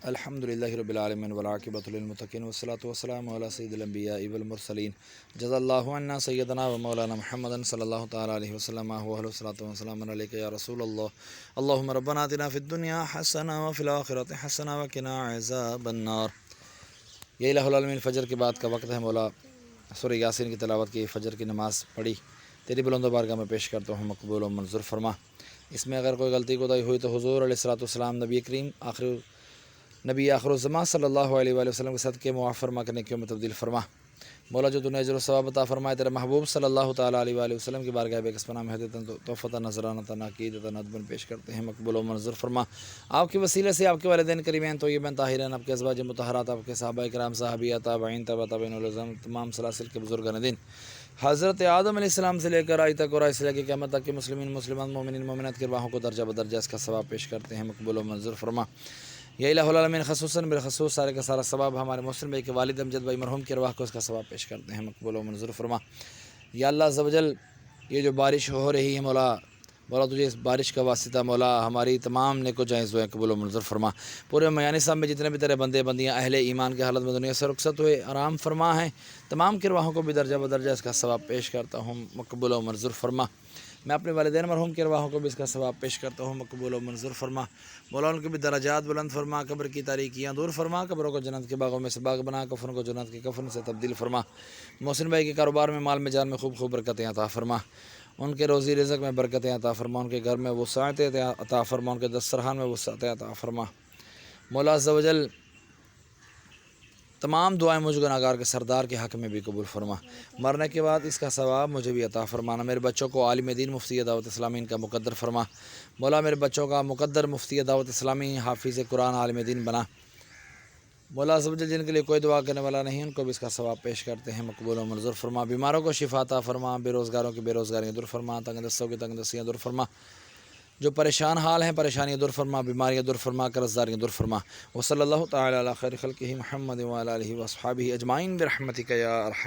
الحمد للہ رب العالمین والعاقبۃ للمتقین والصلاۃ والسلام علی سید الانبیاء والمرسلین جزا اللہ عنا سیدنا و مولانا محمد صلی اللہ تعالی علیہ وسلم والصلاۃ والسلام علیک یا رسول اللہ اللہم ربنا آتنا فی الدنیا حسنہ وفی الآخرۃ حسنہ وقنا عذاب النار۔ یہ الہ العالمین فجر کے بعد کا وقت ہے مولا، سورہ یاسین کی تلاوت کی، فجر کی نماز پڑھی، تیری بلند و بارگاہ میں پیش کرتا ہوں، مقبول و منظور فرما۔ اس میں اگر کوئی غلطی کوتاہی ہوئی تو حضور علیہ الصلوۃ والسلام نبی کریم نبی آخر الزمان صلی اللہ علیہ وآلہ وسلم کے صدقے معاف فرما کرنے کیوں میں تبدیل فرما۔ مولا جو اجر و ثواب عطا فرمائے تیرے محبوب صلی اللہ تعالیٰ علیہ وآلہ وسلم کی بارگاہ بے کس میں ہدیتاً تحفتاً نذرانتاً عقیدتاً ندباً پیش کرتے ہیں، مقبول و منظور فرما۔ آپ کے وسیلے سے آپ کے والدین کریمین طیبین طاہرین، آپ کے ازواج مطہرات، آپ کے صحابہ کرام، صحابیات، تابعین، تابعین العظام، تمام سلاسل کے بزرگان دین، حضرت آدم علیہ السلام سے لے کر آج تک اور آج سے لے کے قیامت تک کے مسلمین مسلمان مومنین مومنات کے ارواحوں کو درجہ بدرجہ اس کا ثواب پیش کرتے ہیں، مقبول و منظور فرما۔ یا الہ العالمین خصوصاً بالخصوص سارے کا سارا ثواب ہمارے محسن بھائی کے والد امجد بھائی مرحوم کی ارواح کو اس کا ثواب پیش کرتے ہیں، مقبول و منظور فرما۔ یا اللہ عز و جل یہ جو بارش ہو رہی ہے مولا تجھے اس بارش کا واسطہ مولا ہماری تمام نیک و جائز ہوئے، قبول و منظور فرما۔ پورے میانی صاحب میں جتنے بھی تیرے بندے بندیاں اہل ایمان کے حالت میں دنیا سے رخصت ہوئے آرام فرما ہیں، تمام کی ارواحوں کو بھی درجہ بدرجہ اس کا ثواب پیش کرتا ہوں، مقبول و منظور فرما۔ میں اپنے والدین مرحوم کی ارواحوں کو بھی اس کا ثواب پیش کرتا ہوں، مقبول و منظور فرما۔ مولا ان کے بھی درجات بلند فرما، قبر کی تاریکیاں دور فرما، قبروں کو جنت کے باغوں میں سے باغ بنا، کفن کو جنت کے کفن سے تبدیل فرما۔ محسن بھائی کے کاروبار میں، مال میں، جان میں خوب خوب برکتیں عطا فرما، ان کے روزی رزق میں برکتیں عطا فرما، ان کے گھر میں وسعت عطا فرما، ان کے دسترخوان میں وسعت عطا فرما۔ مولا عز و جل تمام دعائیں مجھ گناہگار کے سردار کے حق میں بھی قبول فرما، مرنے کے بعد اس کا ثواب مجھے بھی عطا فرمانا۔ میرے بچوں کو عالم دین مفتی دعوت اسلامی ان کا مقدر فرما، مولا میرے بچوں کا مقدر مفتی دعوت اسلامی حافظ قرآن عالم دین بنا۔ مولا عز و جل جن کے لیے کوئی دعا کرنے والا نہیں ان کو بھی اس کا ثواب پیش کرتے ہیں، مقبول و منظور فرما۔ بیماروں کو شفا عطا فرما، بے روزگاروں کی بے روزگاریاں دور فرما، تنگ دستوں کی تنگ دستیاں دور فرما، جو پریشان حال ہیں پریشانیاں دور فرما، بیماریاں دور فرما، قرض داریاں دور فرما۔ وصلی اللہ تعالی علی خیر خلقہ محمد وعلی آلہ واصحابہ اجمعین برحمتک یا ارحم